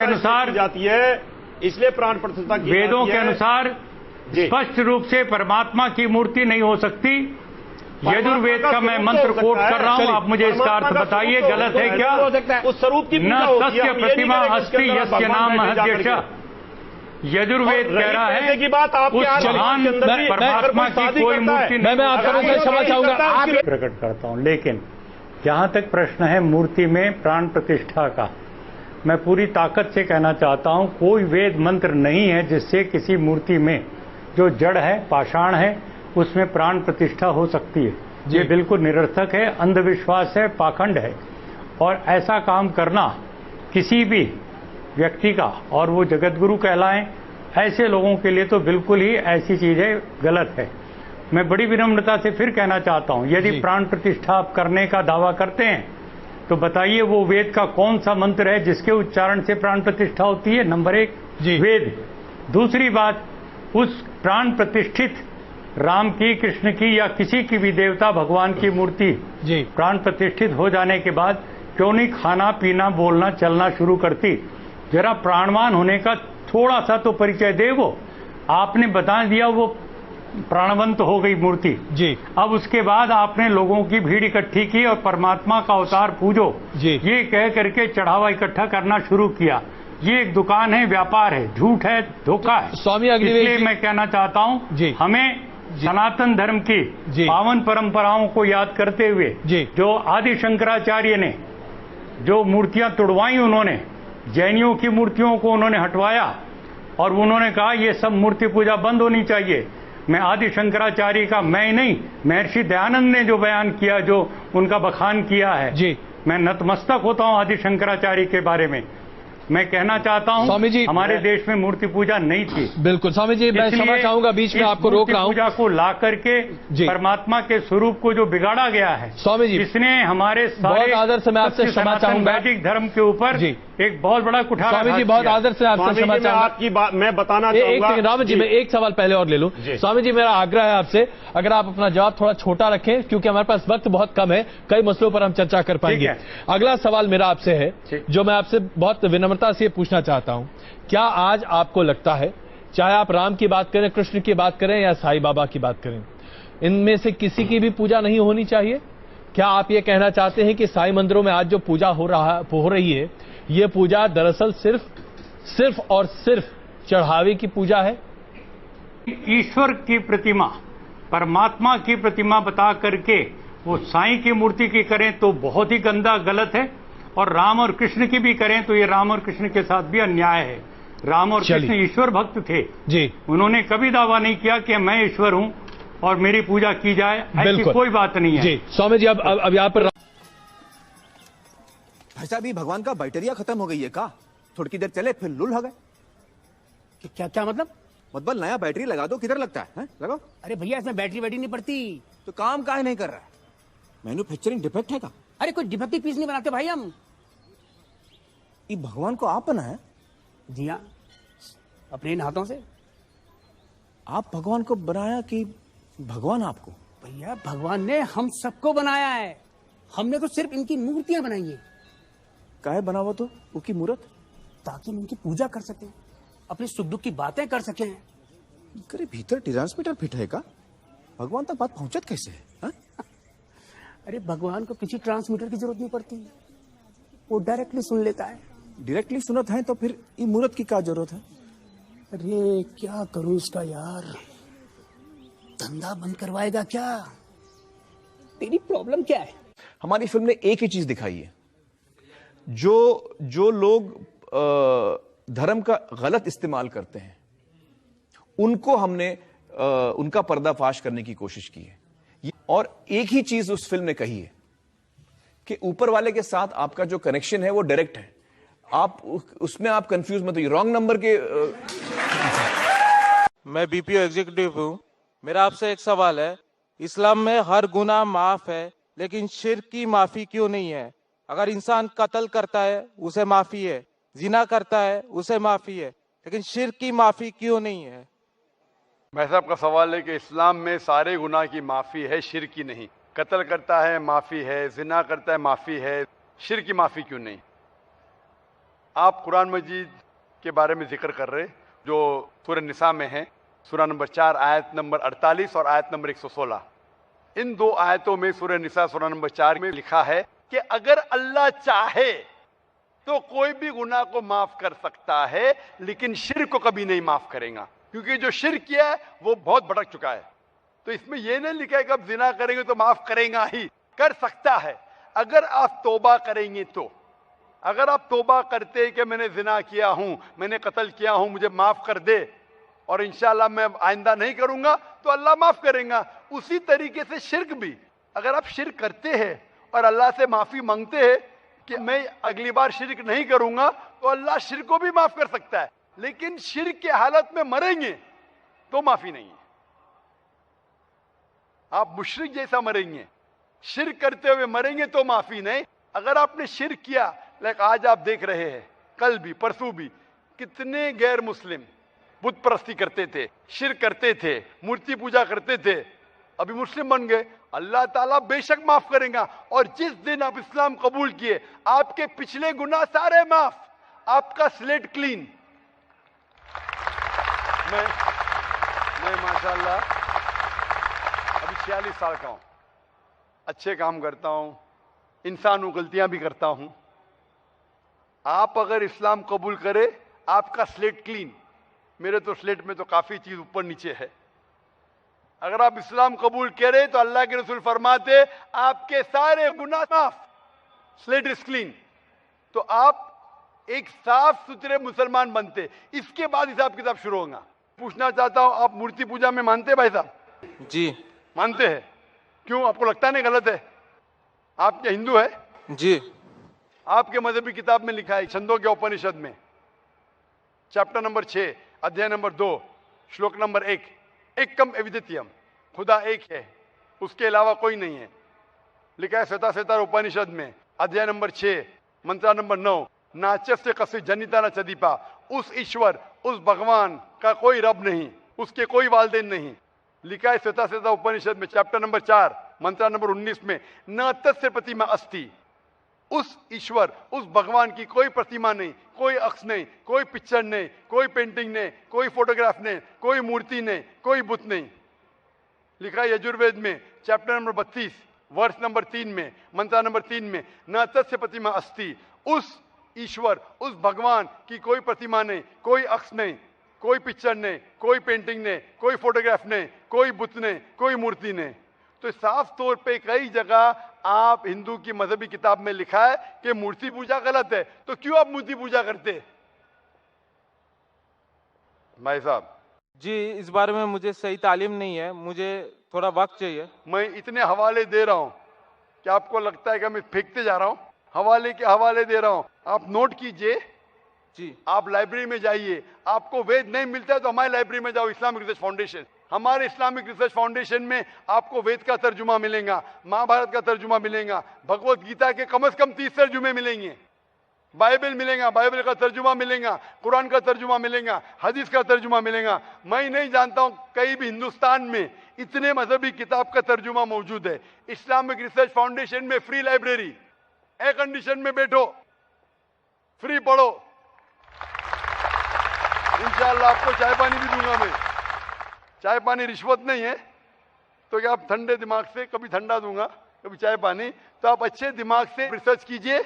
अनुसार जाती है, इसलिए प्राण प्रतिष्ठा की वेदों के अनुसार स्पष्ट रूप से परमात्मा की मूर्ति नहीं हो सकती। यजुर्वेद का मैं मंत्र कोट कर रहा हूं, आप मुझे इसका अर्थ बताइए, गलत है क्या? उस स्वरूप की न तस्य प्रतिमा अस्ति यस्य नाम महद्यश। यजुर्वेद कह रहा है की बात आप उस महान परमात्मा की कोई मूर्ति नहीं। मैं आपका क्षमा चाहूंगा, आप प्रकट करता हूं। लेकिन जहां तक प्रश्न है मूर्ति में प्राण प्रतिष्ठा का, मैं पूरी ताकत से कहना चाहता हूं, कोई वेद मंत्र नहीं है जिससे किसी मूर्ति में जो जड़ है, पाषाण है, उसमें प्राण प्रतिष्ठा हो सकती है। ये बिल्कुल निरर्थक है, अंधविश्वास है, पाखंड है। और ऐसा काम करना किसी भी व्यक्ति का, और वो जगतगुरु कहलाएं, ऐसे लोगों के लिए तो बिल्कुल ही ऐसी चीजें गलत है। मैं बड़ी विनम्रता से फिर कहना चाहता हूं, यदि प्राण प्रतिष्ठा आप करने का दावा करते हैं तो बताइए वो वेद का कौन सा मंत्र है जिसके उच्चारण से प्राण प्रतिष्ठा होती है? नंबर 1 वेद। दूसरी बात, उस प्राण प्रतिष्ठित राम की, कृष्ण की या किसी की भी देवता भगवान की मूर्ति प्राण प्रतिष्ठित हो जाने के बाद क्यों नहीं खाना पीना बोलना चलना शुरू करती? जरा प्राणवान होने का थोड़ा सा तो परिचय दे। वो आपने बता दिया वो प्राणवंत हो गई मूर्ति जी। अब उसके बाद आपने लोगों की भीड़ इकट्ठी की और परमात्मा का अवतार पूजो जी, ये कह करके चढ़ावा इकट्ठा करना शुरू किया। ये एक दुकान है, व्यापार है, झूठ है, धोखा है। स्वामी इसलिए मैं कहना चाहता हूं, हमें सनातन धर्म की पावन परंपराओं को याद करते हुए जो आदि शंकराचार्य ने जो मूर्तियां तुड़वाई, उन्होंने जैनियों की मूर्तियों को उन्होंने हटवाया और उन्होंने कहा ये सब मूर्ति पूजा बंद होनी चाहिए। मैं आदि शंकराचार्य का, मैं नहीं, महर्षि दयानंद ने जो बयान किया, जो उनका बखान किया है, मैं नतमस्तक होता हूं आदि शंकराचार्य के बारे में। मैं कहना चाहता हूं, स्वामी जी, हमारे देश में मूर्ति पूजा नहीं थी। बिल्कुल स्वामी जी, मैं क्षमा चाहूंगा, बीच में आपको रोक रहा हूं। पूजा को ला करके परमात्मा के स्वरूप को जो बिगाड़ा गया है, स्वामी जी, इसने हमारे बहुत आदर से मैं आपसे क्षमा चाहूंगा, वैदिक धर्म के ऊपर एक बहुत बड़ा कुठार। स्वामी जी बहुत आदर से आपसे क्षमा चाहूंगा। आपकी बात मैं बताना चाहूंगा। एक राम जी, मैं एक सवाल पहले और ले लूं। स्वामी जी, मेरा आग्रह है आपसे, अगर आप अपना जवाब थोड़ा छोटा रखें, क्योंकि हमारे पास वक्त बहुत कम है, कई मसलों पर हम चर्चा कर पाएंगे। अगला सवाल मेरा आपसे है, जो मैं आपसे बहुत विनम्रता से पूछना चाहता हूं। क्या आज आपको लगता है, चाहे आप राम की बात करें, कृष्ण की बात करें या साईं बाबा की बात करें, इनमें से किसी की भी पूजा नहीं होनी चाहिए? क्या आप ये कहना चाहते हैं कि साईं मंदिरों में आज जो पूजा हो रही है, ये पूजा दरअसल सिर्फ और सिर्फ चढ़ावे की पूजा है? ईश्वर की प्रतिमा, परमात्मा की प्रतिमा बता करके वो साईं की मूर्ति की करें तो बहुत ही गंदा, गलत है। और राम और कृष्ण की भी करें तो ये राम और कृष्ण के साथ भी अन्याय है। राम और कृष्ण ईश्वर भक्त थे जी, उन्होंने कभी दावा नहीं किया कि मैं ईश्वर हूं और मेरी पूजा की जाए, ऐसी कोई बात नहीं है जी। स्वामी जी, अब यहाँ पर भाई साहब, ये भगवान का बैटरिया खत्म हो गई है का? थोड़ी देर चले फिर लुल हो गए। क्या मतलब नया बैटरी लगा दो, किधर लगता है? लगाओ। अरे भैया, इसमें बैटरी नहीं पड़ती। तो काम काहे नहीं कर रहा है? मैन्युफैक्चरिंग डिफेक्ट है का? अरे कोई डिफेक्टिव पीस नहीं बनाते भाई हम। ये भगवान को आप बनाया? जी हाँ, अपने इन हाथों से। आप भगवान को बनाया कि भगवान आपको? भैया, भगवान ने हम सबको बनाया है, हमने तो सिर्फ इनकी मूर्तियां बनाई है। काहे बनावा तो उनकी मूर्त? ताकि हम इनकी पूजा कर सकें, अपने सुख दुख की बातें कर सकें। करे भीतर ट्रांसमीटर फिट है का? भगवान तक बात पहुंचत कैसे है? हा? अरे भगवान को किसी ट्रांसमीटर की जरूरत नहीं पड़ती, वो डायरेक्टली सुन लेता है। डायरेक्टली सुनत है तो फिर ये मूर्त की क्या जरूरत है? अरे क्या करूं इसका यार, धंधा बंद करवाएगा क्या? तेरी प्रॉब्लम क्या है? हमारी फिल्म ने एक ही चीज दिखाई है, जो लोग धर्म का गलत इस्तेमाल करते हैं, उनको हमने उनका पर्दाफाश करने की कोशिश की है। और एक ही चीज उस फिल्म ने कही है कि ऊपर वाले के साथ आपका जो कनेक्शन है वो डायरेक्ट है, आप उसमें आप कंफ्यूज मत होइए, रॉन्ग नंबर के। मैं बीपीओ एग्जीक्यूटिव हूं, मेरा आपसे एक सवाल है। इस्लाम में हर गुनाह माफ है, लेकिन शिर्क की माफी क्यों नहीं है? अगर इंसान कत्ल करता है उसे माफी है, जिना करता है उसे माफी है, लेकिन शिर्क की माफी क्यों नहीं है? मैं साहब का सवाल है कि इस्लाम में सारे गुनाह की माफी है, शिर्क की नहीं। कत्ल करता है माफी है, जिना करता है माफी है, शिर्क की माफी क्यों नहीं? आप कुरान मजीद के बारे में जिक्र कर रहे जो सूरह निसा में है, सूरह नंबर 4 आयत नंबर 48 और आयत नंबर 116। इन दो आयतों में सूरह निसा सूरह नंबर 4 में लिखा है कि अगर अल्लाह चाहे तो कोई भी गुनाह को माफ कर सकता है, लेकिन शिर्क को कभी नहीं माफ करेगा, क्योंकि जो शिर्क किया है वो बहुत भटक चुका है। तो इसमें यह नहीं लिखा है कि अब जिना करेंगे तो माफ करेगा ही, कर सकता है अगर आप तौबा करेंगे तो। अगर आप तौबा करते कि मैंने जिना किया हूं, मैंने कत्ल किया हूं, मुझे माफ कर दे और इंशाअल्लाह मैं आइंदा नहीं करूंगा, तो अल्लाह माफ करेगा। उसी तरीके से शिर्क भी, अगर आप शिर्क करते हैं और अल्लाह से माफी मांगते हैं कि मैं अगली बार शिर्क नहीं करूंगा, तो अल्लाह शिर्क को भी माफ कर सकता है। लेकिन शिर्क की हालत में मरेंगे तो माफी नहीं है। आप मुशरिक जैसा मरेंगे, शिर्क करते हुए मरेंगे तो माफी नहीं। अगर आपने शिर्क किया, लाइक आज आप देख रहे हैं, कल भी परसों भी कितने गैर मुस्लिम बुत परस्ती करते थे, शिर्क करते थे, मूर्ति पूजा करते थे, अभी मुस्लिम बन गए। अल्लाह ताला बेशक माफ करेगा। और जिस दिन आप इस्लाम कबूल किए, आपके पिछले गुनाह सारे माफ, आपका स्लेट क्लीन। मैं माशाल्लाह अभी 46 साल का हूं, अच्छे काम करता हूं, इंसान हूं, गलतियां भी करता हूं। आप अगर इस्लाम कबूल करे, आपका स्लेट क्लीन। मेरे तो स्लेट में तो काफी चीज ऊपर नीचे है। अगर आप इस्लाम कबूल करें तो अल्लाह के रसूल फरमाते आपके सारे गुनाह माफ, स्लेट इज क्लीन। तो आप एक साफ सुथरे मुसलमान बनते। इसके बाद हिसाब किताब शुरू होगा। पूछना चाहता हूं, आप मूर्ति पूजा में मानते हैं भाई साहब? जी मानते हैं। क्यों, आपको लगता नहीं गलत है? आप क्या हिंदू है? जी। आपके मजहबी किताब में लिखा है, छंदों के उपनिषद में चैप्टर नंबर 6 अध्याय नंबर 2 श्लोक नंबर 1, एकम अद्वितीयम, खुदा एक है, उसके अलावा कोई नहीं है। लिखा है श्वेता श्वेता उपनिषद में अध्याय नंबर 6 मंत्र नंबर 9, नाचस्य कस्य जनिता न चदीपा, उस ईश्वर, उस भगवान का कोई रब नहीं, उसके कोई वालदेन नहीं। लिखा है श्वेता श्वेता उपनिषद में चैप्टर नंबर 4 मंत्र नंबर 19 में, न तस्य प्रतिमा अस्ति, उस ईश्वर, उस भगवान की कोई प्रतिमा नहीं, कोई अक्ष नहीं, कोई पिक्चर नहीं, कोई पेंटिंग नहीं, कोई फोटोग्राफ नहीं, कोई मूर्ति नहीं, कोई बुत नहीं। लिखा है यजुर्वेद में चैप्टर नंबर 32 वर्ष नंबर 3 में मंत्र नंबर 3 में, न तस्य प्रतिमा अस्ति, उस ईश्वर, उस भगवान की कोई प्रतिमा नहीं, कोई अक्ष नहीं, कोई पिक्चर नहीं, कोई पेंटिंग नहीं, कोई फोटोग्राफ नहीं, कोई बुत नहीं, कोई मूर्ति नहीं। तो साफ तौर पे कई जगह आप हिंदू की मजहबी किताब में लिखा है कि मूर्ति पूजा गलत है। तो क्यों आप मूर्ति पूजा करते? भाई साहब जी, इस बारे में मुझे सही तालीम नहीं है, मुझे थोड़ा वक्त चाहिए। मैं इतने हवाले दे रहा हूं कि आपको लगता है कि मैं फेंकते जा रहा हूं। हवाले के हवाले दे रहा हूं, आप नोट कीजिए जी। आप लाइब्रेरी में जाइए, आपको वेद नहीं मिलता है तो हमारी लाइब्रेरी में जाओ, इस्लामिक रिसर्च फाउंडेशन। हमारे इस्लामिक रिसर्च फाउंडेशन में आपको वेद का तर्जुमा मिलेगा, महाभारत का तर्जुमा मिलेगा, भगवत गीता के कम से कम 30 तर्जुमे मिलेंगे, बाइबल मिलेगा, बाइबल का तर्जुमा मिलेगा, कुरान का तर्जुमा मिलेगा, हदीस का तर्जुमा मिलेगा। मैं नहीं जानता हूं कहीं भी हिंदुस्तान में इतने मजहबी किताब का तर्जुमा मौजूद है। इस्लामिक रिसर्च फाउंडेशन में फ्री लाइब्रेरी, एयर कंडीशन में बैठो, फ्री पढ़ो, इंशाअल्लाह आपको चाय पानी भी दूंगा मैं। चाय पानी रिश्वत नहीं है, तो क्या आप ठंडे दिमाग से, कभी ठंडा दूंगा कभी चाय पानी, तो आप अच्छे दिमाग से रिसर्च कीजिए।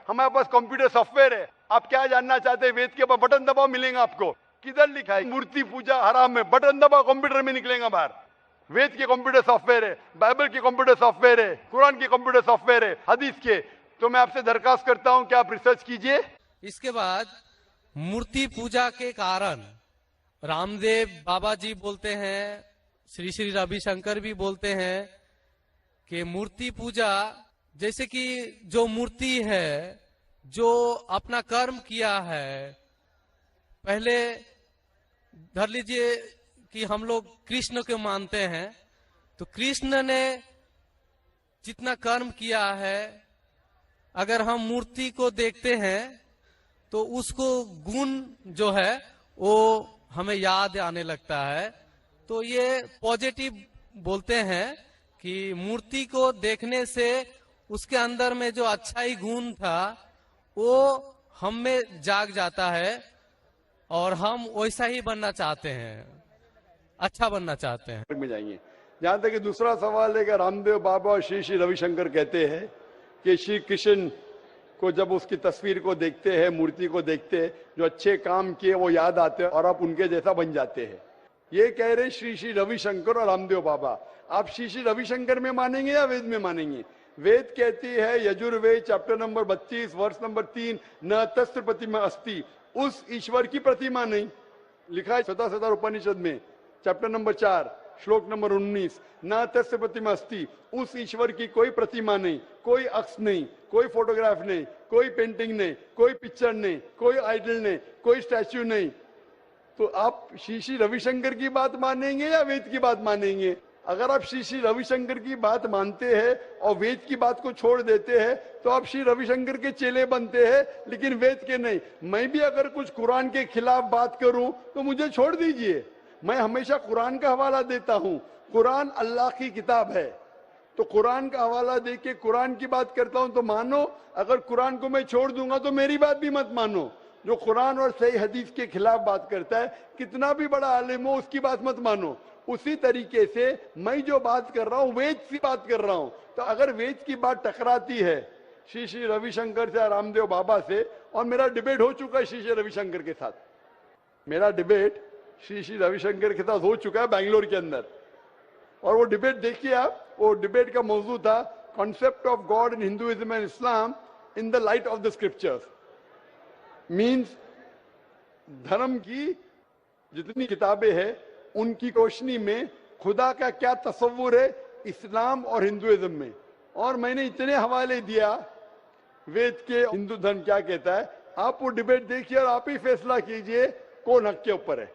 हमारे पास कंप्यूटर सॉफ्टवेयर है, आप क्या जानना चाहते हैं वेद के ऊपर बटन दबाओ, मिलेगा आपको। किधर लिखा है मूर्ति पूजा हराम है? बटन दबाओ, कंप्यूटर में निकलेगा बाहर। वेद के कंप्यूटर सॉफ्टवेयर है, बाइबल के कंप्यूटर सॉफ्टवेयर है, कुरान के कंप्यूटर सॉफ्टवेयर है, हदीस के। तो मैं आपसे दरखास्त करता हूं कि आप रिसर्च कीजिए। इसके बाद मूर्ति पूजा के कारण रामदेव बाबा जी बोलते हैं, श्री श्री रविशंकर भी बोलते हैं कि मूर्ति पूजा, जैसे कि जो मूर्ति है, जो अपना कर्म किया है, पहले धर लीजिए कि हम लोग कृष्ण को मानते हैं, तो कृष्ण ने जितना कर्म किया है, अगर हम मूर्ति को देखते हैं तो उसको गुण जो है वो हमें याद आने लगता है। तो ये पॉजिटिव बोलते हैं कि मूर्ति को देखने से उसके अंदर में जो अच्छाई गुण था वो हम में जाग जाता है और हम वैसा ही बनना चाहते हैं, अच्छा बनना चाहते हैं। में जाएंगे। जहां तक कि दूसरा सवाल है कि रामदेव बाबा और श्री श्री रविशंकर कहते हैं कि श्री कृष्ण को जब उसकी तस्वीर को देखते हैं, मूर्ति को देखते हैं, जो अच्छे काम किए वो याद आते हैं और आप उनके जैसा बन जाते हैं। ये कह रहे श्री श्री रविशंकर और रामदेव बाबा। आप श्री श्री रविशंकर में मानेंगे या वेद में मानेंगे? वेद कहती है, यजुर्वेद चैप्टर नंबर 32 वर्ष नंबर 3, न तस्त्र प्रतिमा अस्ति, उस ईश्वर की प्रतिमा नहीं। लिखा है शतसहस्र उपनिषद में चैप्टर नंबर 4 श्लोक नंबर 19, न तस्य प्रतिमा अस्ति, उस ईश्वर की कोई प्रतिमा नहीं, कोई अक्ष नहीं, कोई फोटोग्राफ नहीं, कोई पेंटिंग नहीं, कोई पिक्चर नहीं, कोई आइडल नहीं, कोई स्टैच्यू नहीं। तो आप श्री श्री रविशंकर की बात मानेंगे या वेद की बात मानेंगे? अगर आप श्री श्री रविशंकर की बात मानते हैं और वेद की बात को छोड़ देते हैं तो आप श्री रविशंकर के चेले बनते हैं, लेकिन वेद के नहीं। मैं भी अगर कुछ कुरान के खिलाफ बात करूं तो मुझे छोड़ दीजिए। मैं हमेशा कुरान का हवाला देता हूं। कुरान अल्लाह की किताब है, तो कुरान का हवाला देके कुरान की बात करता हूं तो मानो। अगर कुरान को मैं छोड़ दूंगा तो मेरी बात भी मत मानो। जो कुरान और सही हदीस के खिलाफ बात करता है, कितना भी बड़ा आलिम हो, उसकी बात मत मानो। उसी तरीके से मैं जो बात कर रहा हूं वेद की बात कर रहा हूं। तो अगर वेद की बात टकराती है श्री श्री रविशंकर से, रामदेव बाबा से, और मेरा डिबेट हो चुका है श्री श्री रविशंकर के साथ, मेरा डिबेट श्री श्री रविशंकर के साथ हो चुका है बैंगलोर के अंदर। और वो डिबेट देखिए आप, वो डिबेट का मौजू था concept of God in Hinduism and Islam in the light of the scriptures. Means धर्म की जितनी किताबें हैं उनकी रोशनी में खुदा का क्या तस्वुर है इस्लाम और हिंदुइज्म में। और मैंने इतने हवाले दिया वेद के, हिंदू धर्म क्या कहता है। आप वो डिबेट देखिए और आप ही फैसला कीजिए कौन हक के ऊपर है।